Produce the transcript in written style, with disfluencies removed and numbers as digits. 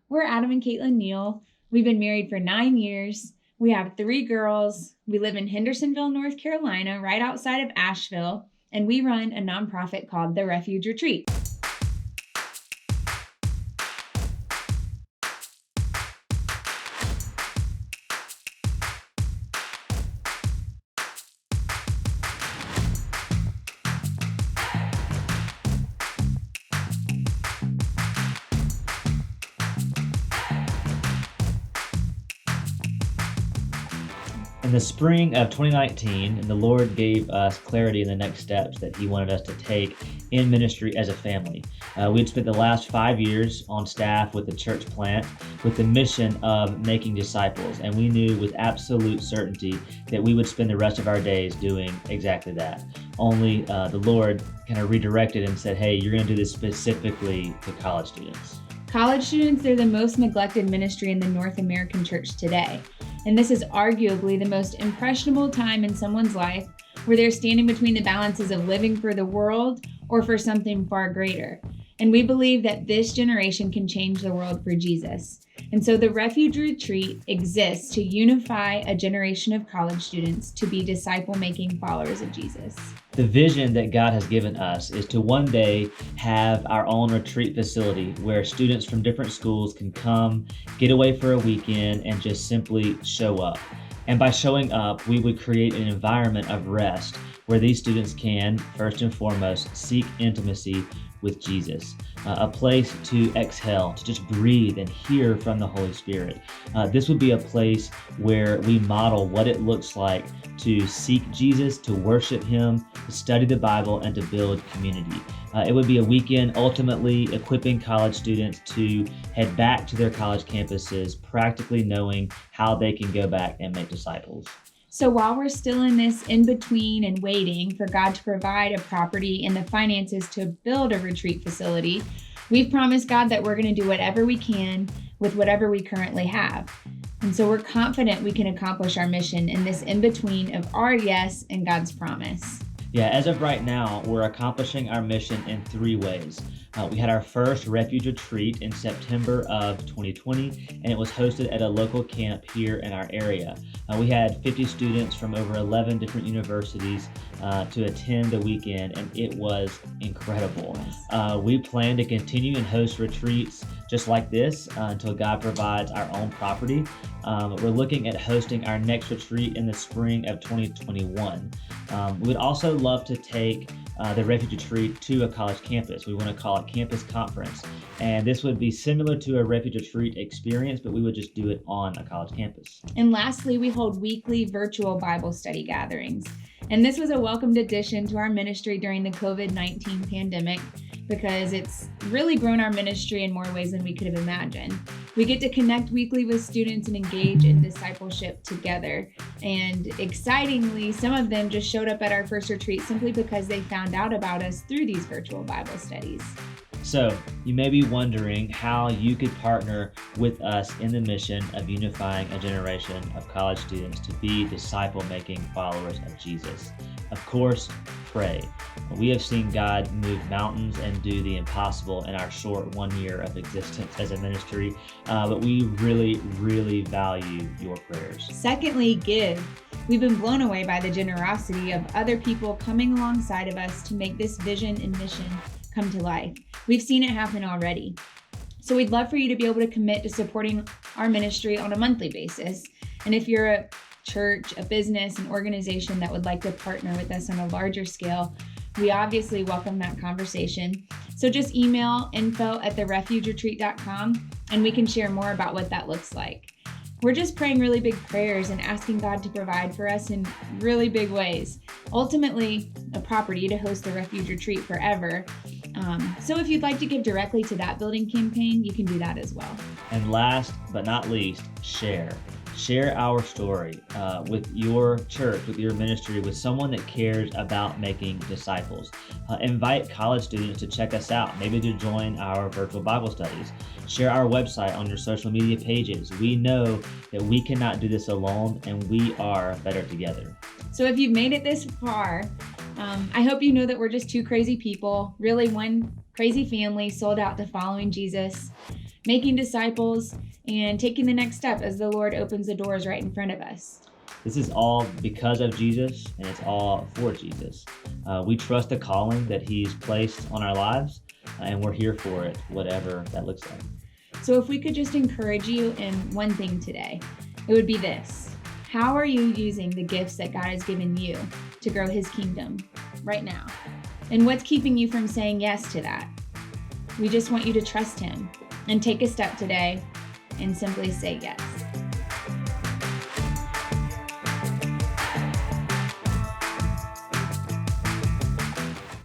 We're Adam and Caitlin Neal. We've been married for 9 years. We have 3 girls. We live in Hendersonville, North Carolina, right outside of Asheville, and we run a nonprofit called the Refuge Retreat. In the spring of 2019, the Lord gave us clarity in the next steps that He wanted us to take in ministry as a family. We'd spent the last 5 years on staff with the church plant with the mission of making disciples, and we knew with absolute certainty that we would spend the rest of our days doing exactly that. Only the Lord kind of redirected and said, hey, you're going to do this specifically to college students. College students, they're the most neglected ministry in the North American church today. And this is arguably the most impressionable time in someone's life where they're standing between the balances of living for the world or for something far greater. And we believe that this generation can change the world for Jesus. And so the Refuge Retreat exists to unify a generation of college students to be disciple-making followers of Jesus. The vision that God has given us is to one day have our own retreat facility where students from different schools can come, get away for a weekend, and just simply show up. And by showing up, we would create an environment of rest where these students can, first and foremost, seek intimacy with Jesus, a place to exhale, to just breathe and hear from the Holy Spirit. This would be a place where we model what it looks like to seek Jesus, to worship Him, to study the Bible, and to build community. It would be a weekend ultimately equipping college students to head back to their college campuses, practically knowing how they can go back and make disciples. So while we're still in this in-between and waiting for God to provide a property and the finances to build a retreat facility, we've promised God that we're going to do whatever we can with whatever we currently have. And so we're confident we can accomplish our mission in this in-between of our yes and God's promise. Yeah, as of right now, we're accomplishing our mission in 3 ways. We had our first Refuge Retreat in September of 2020, and it was hosted at a local camp here in our area. We had 50 students from over 11 different universities to attend the weekend, and it was incredible. We plan to continue and host retreats just like this until God provides our own property. We're looking at hosting our next retreat in the spring of 2021. We would also love to take the Refuge Retreat to a college campus. We want to call it Campus Conference. And this would be similar to a Refuge Retreat experience, but we would just do it on a college campus. And lastly, we hold weekly virtual Bible study gatherings. And this was a welcomed addition to our ministry during the COVID-19 pandemic because it's really grown our ministry in more ways than we could have imagined. We get to connect weekly with students and engage in discipleship together. And excitingly, some of them just showed up at our first retreat simply because they found out about us through these virtual Bible studies. So you may be wondering how you could partner with us in the mission of unifying a generation of college students to be disciple-making followers of Jesus. Of course, pray. We have seen God move mountains and do the impossible in our short 1 year of existence as a ministry, but we really, really value your prayers. Secondly, give. We've been blown away by the generosity of other people coming alongside of us to make this vision and mission come to life. We've seen it happen already. So we'd love for you to be able to commit to supporting our ministry on a monthly basis. And if you're a church, a business, an organization that would like to partner with us on a larger scale, we obviously welcome that conversation. So just email info@therefugeretreat.com and we can share more about what that looks like. We're just praying really big prayers and asking God to provide for us in really big ways. Ultimately, a property to host the Refuge Retreat forever. So if you'd like to give directly to that building campaign, you can do that as well. And last but not least, share. Share our story with your church, with your ministry, with someone that cares about making disciples. Invite college students to check us out, maybe to join our virtual Bible studies. Share our website on your social media pages. We know that we cannot do this alone, and we are better together. So if you've made it this far, I hope you know that we're just 2 crazy people, really one crazy family sold out to following Jesus. making disciples, and taking the next step as the Lord opens the doors right in front of us. This is all because of Jesus, and it's all for Jesus. We trust the calling that He's placed on our lives, and we're here for it, whatever that looks like. So if we could just encourage you in one thing today, it would be this. How are you using the gifts that God has given you to grow His kingdom right now? And what's keeping you from saying yes to that? We just want you to trust Him and take a step today and simply say yes.